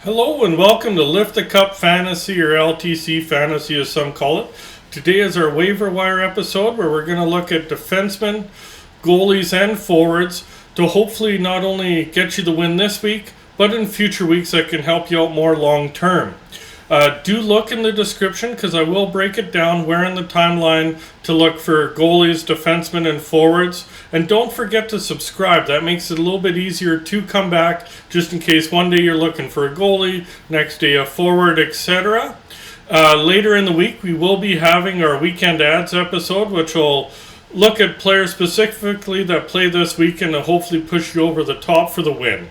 Hello and welcome to Lift the Cup Fantasy, or LTC Fantasy as some call it. Today is our waiver wire episode where we're going to look at defensemen, goalies and forwards to hopefully not only get you the win this week, but in future weeks that can help you out more long term. Do look in the description because I will break it down where in the timeline to look for goalies, defensemen, and forwards. And don't forget to subscribe. That makes it a little bit easier to come back just in case one day you're looking for a goalie, next day a forward, etc. Later in the week, we will be having our Weekend Ads episode, which will look at players specifically that play this weekend and hopefully push you over the top for the win.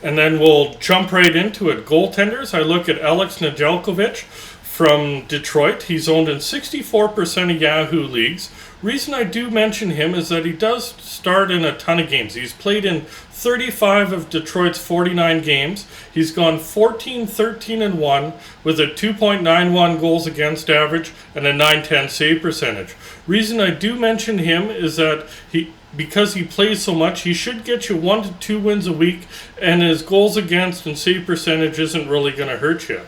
And then we'll jump right into it. Goaltenders, I look at Alex Nedeljkovic from Detroit. He's owned in 64% of Yahoo leagues. Reason I do mention him is that he does start in a ton of games. He's played in 35 of Detroit's 49 games. He's gone 14-13-1 with a 2.91 goals against average and a .910 save percentage. Reason I do mention him is that because he plays so much, he should get you 1 to 2 wins a week, and his goals against and save percentage isn't really going to hurt you.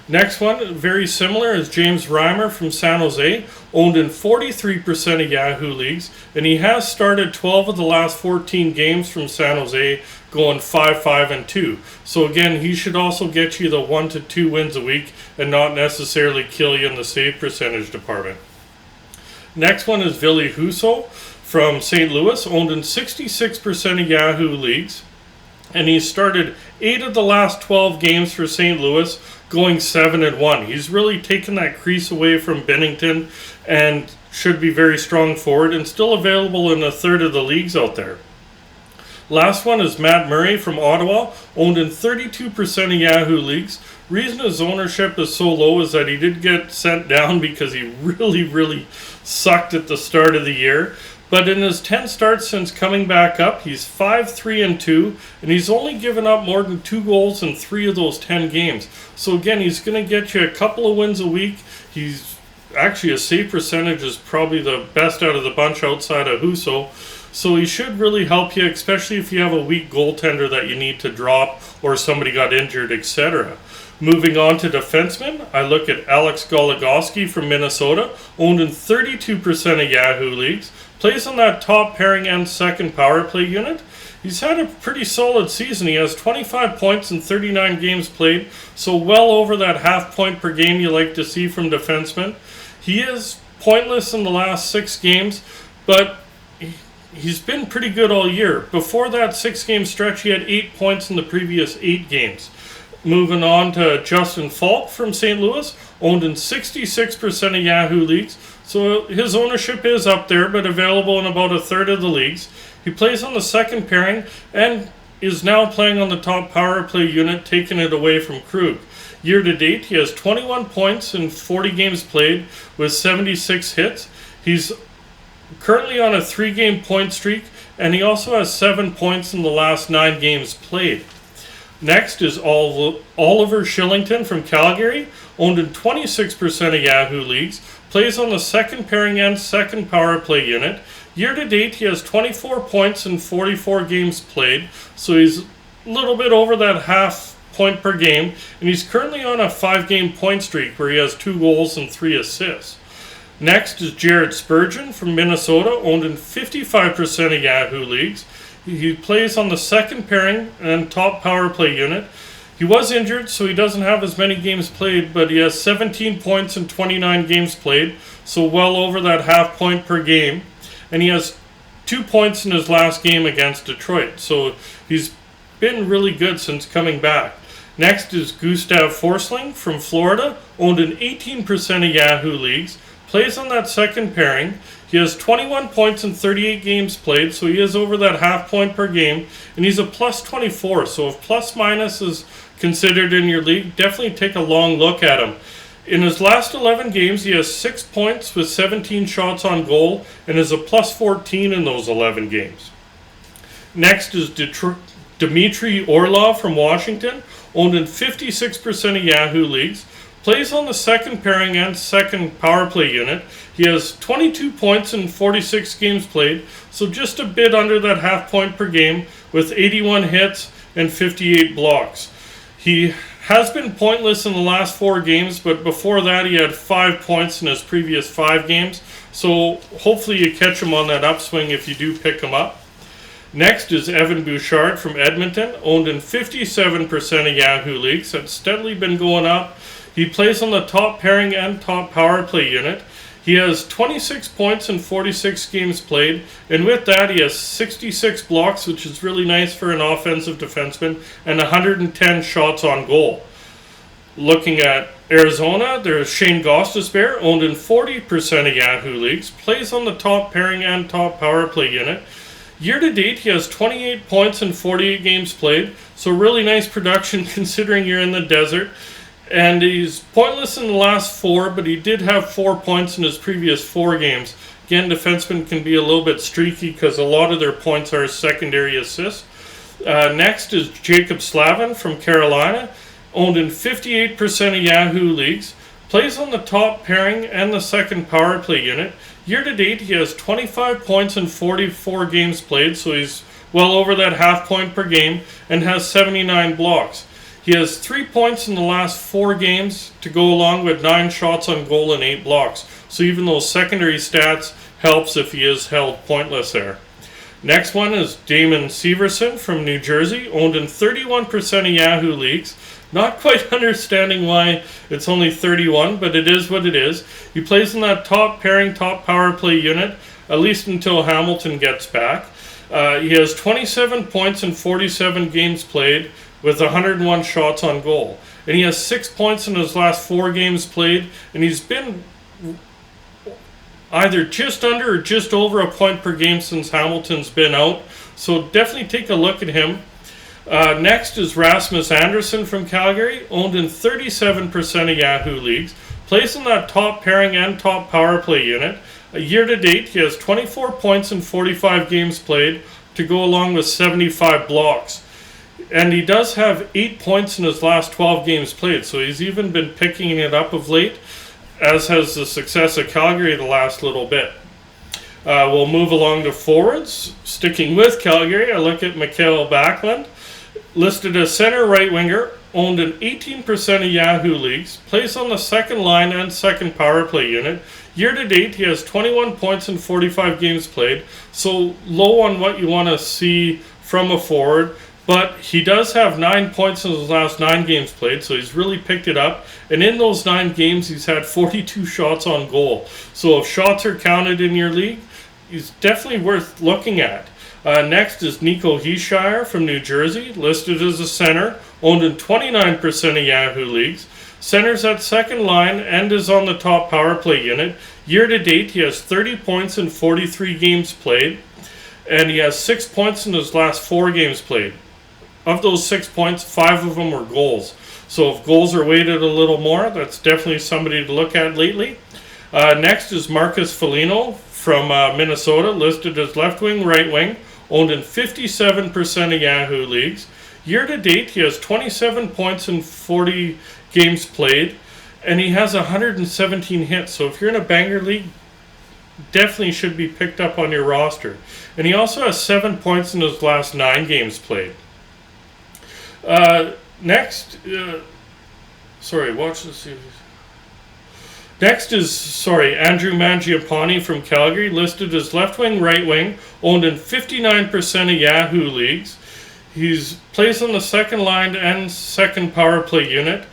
Next one, very similar, is James Reimer from San Jose, owned in 43% of Yahoo leagues, and he has started 12 of the last 14 games from San Jose, going 5-5-2. So again, he should also get you the 1 to 2 wins a week and not necessarily kill you in the save percentage department. Next one is Ville Husso from St. Louis, owned in 66% of Yahoo leagues, and he's started 8 of the last 12 games for St. Louis, going 7-1. He's really taken that crease away from Bennington and should be very strong forward and still available in a third of the leagues out there. Last one is Matt Murray from Ottawa, owned in 32% of Yahoo leagues. Reason his ownership is so low is that he did get sent down because he really sucked at the start of the year. But in his 10 starts since coming back up, he's 5-3-2, and he's only given up more than 2 goals in 3 of those 10 games. So again, he's going to get you a couple of wins a week. He's actually, his save percentage is probably the best out of the bunch outside of Husso. So he should really help you, especially if you have a weak goaltender that you need to drop or somebody got injured, etc. Moving on to defensemen, I look at Alex Goligoski from Minnesota, owned in 32% of Yahoo leagues. Plays on that top pairing and second power play unit. He's had a pretty solid season. He has 25 points in 39 games played, so well over that half point per game you like to see from defensemen. He is pointless in the last 6 games, but he's been pretty good all year. Before that 6-game stretch, he had 8 points in the previous 8 games. Moving on to Justin Falk from St. Louis, owned in 66% of Yahoo leagues. So his ownership is up there, but available in about a third of the leagues. He plays on the second pairing and is now playing on the top power play unit, taking it away from Krug. Year to date, he has 21 points in 40 games played with 76 hits. He's currently on a 3-game point streak, and he also has 7 points in the last 9 games played. Next is Oliver Shillington from Calgary, owned in 26% of Yahoo leagues, plays on the second pairing and second power play unit. Year to date, he has 24 points in 44 games played, so he's a little bit over that half point per game, and he's currently on a 5-game point streak where he has 2 goals and 3 assists. Next is Jared Spurgeon from Minnesota, owned in 55% of Yahoo leagues. He plays on the second pairing and top power play unit. He was injured, so he doesn't have as many games played, but he has 17 points in 29 games played, so well over that half point per game. And he has 2 points in his last game against Detroit, so he's been really good since coming back. Next is Gustav Forsling from Florida, owned in 18% of Yahoo leagues. Plays on that second pairing. He has 21 points in 38 games played, so he is over that half point per game, and he's a plus 24. So if plus minus is considered in your league, definitely take a long look at him. In his last 11 games, he has 6 points with 17 shots on goal, and is a plus 14 in those 11 games. Next is Dmitry Orlov from Washington, owned in 56% of Yahoo leagues. Plays on the second pairing and second power play unit. He has 22 points in 46 games played, so just a bit under that half point per game with 81 hits and 58 blocks. He Has been pointless in the last 4 games, but before that he had 5 points in his previous 5 games. So hopefully you catch him on that upswing if you do pick him up. Next is Evan Bouchard from Edmonton, owned in 57% of Yahoo leagues. That's steadily been going up. He plays on the top pairing and top power play unit. He has 26 points in 46 games played, and with that he has 66 blocks, which is really nice for an offensive defenseman, and 110 shots on goal. Looking at Arizona, there's Shane Gostisbehere, owned in 40% of Yahoo leagues, plays on the top pairing and top power play unit. Year to date, he has 28 points in 48 games played, so really nice production considering you're in the desert. And he's pointless in the last 4, but he did have 4 points in his previous 4 games. Again, defensemen can be a little bit streaky because a lot of their points are secondary assists. Next is Jacob Slavin from Carolina, owned in 58% of Yahoo leagues, plays on the top pairing and the second power play unit. Year to date, he has 25 points in 44 games played, so he's well over that half point per game, and has 79 blocks. He has 3 points in the last 4 games to go along with 9 shots on goal and 8 blocks. So even those secondary stats helps if he is held pointless there. Next one is Damon Severson from New Jersey, owned in 31% of Yahoo leagues. Not quite understanding why it's only 31, but it is what it is. He plays in that top pairing, top power play unit, at least until Hamilton gets back. He has 27 points in 47 games played, with 101 shots on goal. And he has 6 points in his last 4 games played, and he's been either just under or just over a point per game since Hamilton's been out. So definitely take a look at him. Next is Rasmus Andersson from Calgary, owned in 37% of Yahoo leagues, plays in that top pairing and top power play unit. Year to date, he has 24 points in 45 games played to go along with 75 blocks. And he does have 8 points in his last 12 games played, so he's even been picking it up of late, as has the success of Calgary the last little bit. We'll move along to forwards. Sticking with Calgary, I look at Mikael Backlund, listed as center right winger, owned in 18% of Yahoo leagues, plays on the second line and second power play unit. Year to date, he has 21 points in 45 games played, so low on what you want to see from a forward. But he does have 9 points in his last 9 games played, so he's really picked it up. And in those 9 games, he's had 42 shots on goal. So if shots are counted in your league, he's definitely worth looking at. Next is Nico Hischier from New Jersey, listed as a center, owned in 29% of Yahoo leagues. Center's at second line and is on the top power play unit. Year to date, he has 30 points in 43 games played, and he has 6 points in his last 4 games played. Of those 6 points, 5 of them were goals. So if goals are weighted a little more, that's definitely somebody to look at lately. Next is Marcus Foligno from Minnesota, listed as left wing, right wing, owned in 57% of Yahoo leagues. Year to date, he has 27 points in 40 games played, and he has 117 hits. So if you're in a banger league, definitely should be picked up on your roster. And he also has 7 points in his last 9 games played. Next is Andrew Mangiapane from Calgary, listed as left wing, right wing, owned in 59% of Yahoo leagues. He plays on the second line and second power play unit.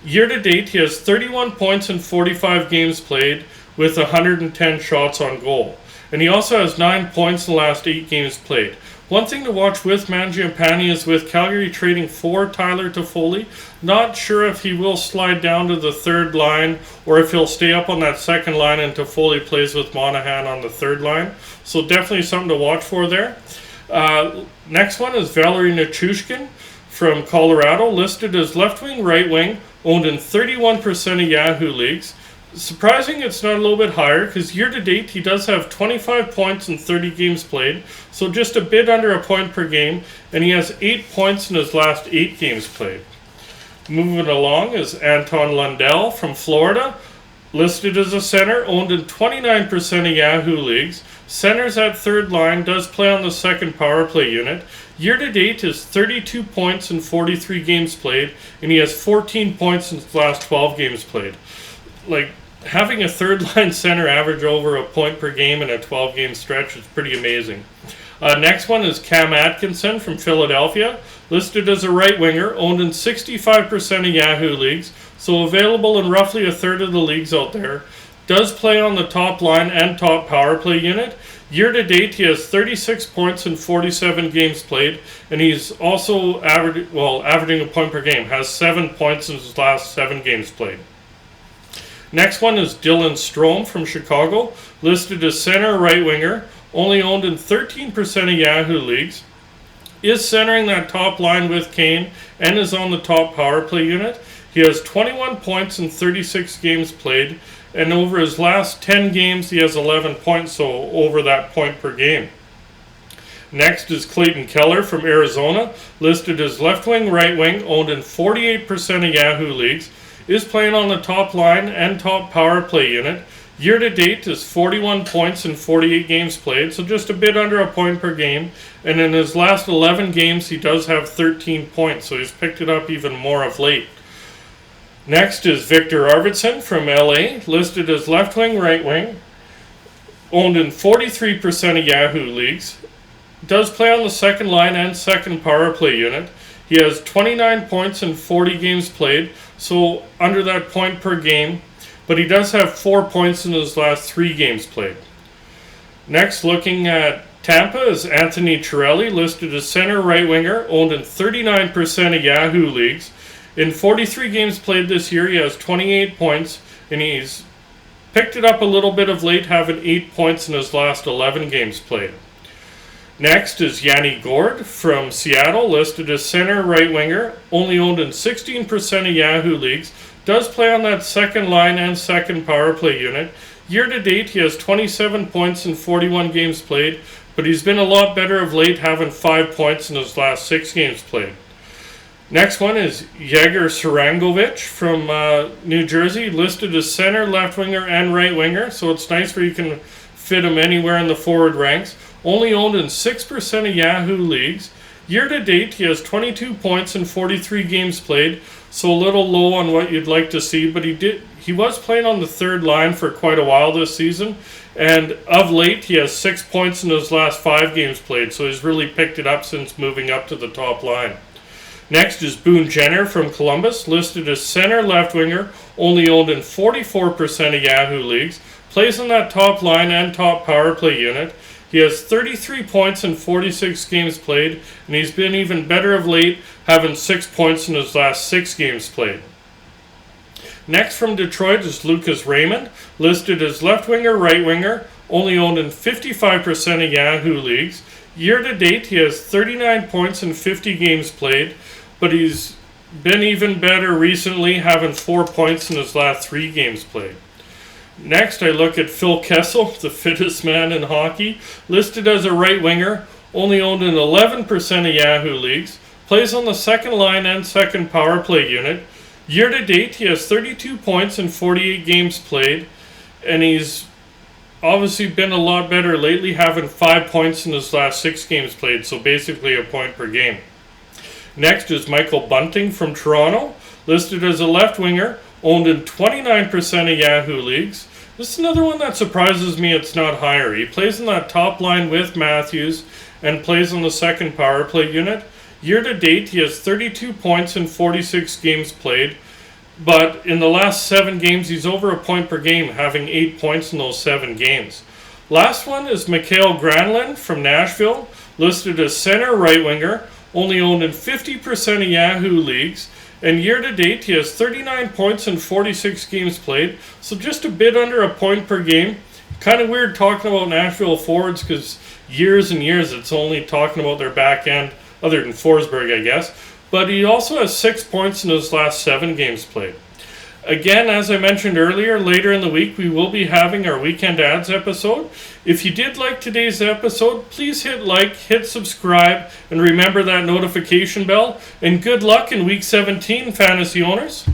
Year to date, he has 31 points in 45 games played with 110 shots on goal. And he also has 9 points in the last 8 games played. One thing to watch with Mangiapane is with Calgary trading for Tyler Toffoli. Not sure if he will slide down to the third line or if he'll stay up on that second line and Toffoli plays with Monahan on the third line. So definitely something to watch for there. Next one is Valery Nichushkin from Colorado, listed as left wing, right wing, owned in 31% of Yahoo leagues. Surprising it's not a little bit higher, because year to date he does have 25 points in 30 games played, so just a bit under a point per game, and he has 8 points in his last 8 games played. Moving along is Anton Lundell from Florida, listed as a center, owned in 29% of Yahoo leagues, Centers at third line, does play on the second power play unit. Year to date is 32 points in 43 games played, and he has 14 points in his last 12 games played. Like, having a third line center average over a point per game in a 12 game stretch is pretty amazing. Next one is Cam Atkinson from Philadelphia, listed as a right winger, owned in 65% of Yahoo leagues, so available in roughly a third of the leagues out there. Does play on the top line and top power play unit. Year to date, he has 36 points in 47 games played, and he's also averaging a point per game, has 7 points in his last 7 games played. Next one is Dylan Strome from Chicago, listed as center right winger, only owned in 13% of Yahoo leagues, is centering that top line with Kane, and is on the top power play unit. He has 21 points in 36 games played, and over his last 10 games he has 11 points, so over that point per game. Next is Clayton Keller from Arizona, listed as left wing, right wing, owned in 48% of Yahoo leagues, is playing on the top line and top power play unit. Year to date is 41 points in 48 games played, so just a bit under a point per game. And in his last 11 games, he does have 13 points, so he's picked it up even more of late. Next is Victor Arvidsson from LA, listed as left wing, right wing, owned in 43% of Yahoo leagues. Does play on the second line and second power play unit. He has 29 points in 40 games played, so under that point per game, but he does have 4 points in his last 3 games played. Next, looking at Tampa, is Anthony Cirelli, listed as center right winger, owned in 39% of Yahoo leagues. In 43 games played this year, he has 28 points, and he's picked it up a little bit of late, having 8 points in his last 11 games played. Next is Yanni Gourde from Seattle, listed as center right winger, only owned in 16% of Yahoo leagues, does play on that second line and second power play unit. Year to date, he has 27 points in 41 games played, but he's been a lot better of late, having 5 points in his last 6 games played. Next one is Yegor Sarangovic from New Jersey, listed as center, left winger, and right winger, so it's nice where you can fit him anywhere in the forward ranks. Only owned in 6% of Yahoo leagues. Year to date, he has 22 points in 43 games played, so a little low on what you'd like to see, but he was playing on the third line for quite a while this season, and of late he has 6 points in his last 5 games played, so he's really picked it up since moving up to the top line. Next is Boone Jenner from Columbus, listed as center left winger, only owned in 44% of Yahoo leagues, plays on that top line and top power play unit. He has 33 points in 46 games played, and he's been even better of late, having 6 points in his last 6 games played. Next from Detroit is Lucas Raymond, listed as left winger, right winger, only owned in 55% of Yahoo leagues. Year to date, he has 39 points in 50 games played, but he's been even better recently, having 4 points in his last 3 games played. Next, I look at Phil Kessel, the fittest man in hockey, listed as a right winger, only owned in 11% of Yahoo leagues, plays on the second line and second power play unit. Year to date, he has 32 points in 48 games played, and he's obviously been a lot better lately, having 5 points in his last 6 games played, so basically a point per game. Next is Michael Bunting from Toronto, listed as a left winger, owned in 29% of Yahoo leagues. This is another one that surprises me it's not higher. He plays in that top line with Matthews and plays on the second power play unit. Year to date, he has 32 points in 46 games played, but in the last 7 games, he's over a point per game, having 8 points in those 7 games. Last one is Mikael Granlund from Nashville, listed as center right winger, only owned in 50% of Yahoo leagues. And year to date, he has 39 points in 46 games played, so just a bit under a point per game. Kind of weird talking about Nashville forwards because years and years it's only talking about their back end, other than Forsberg, I guess. But he also has 6 points in his last 7 games played. Again, as I mentioned earlier, later in the week we will be having our Weekend Ads episode. If you did like today's episode, please hit like, hit subscribe, and remember that notification bell. And good luck in Week 17, fantasy owners.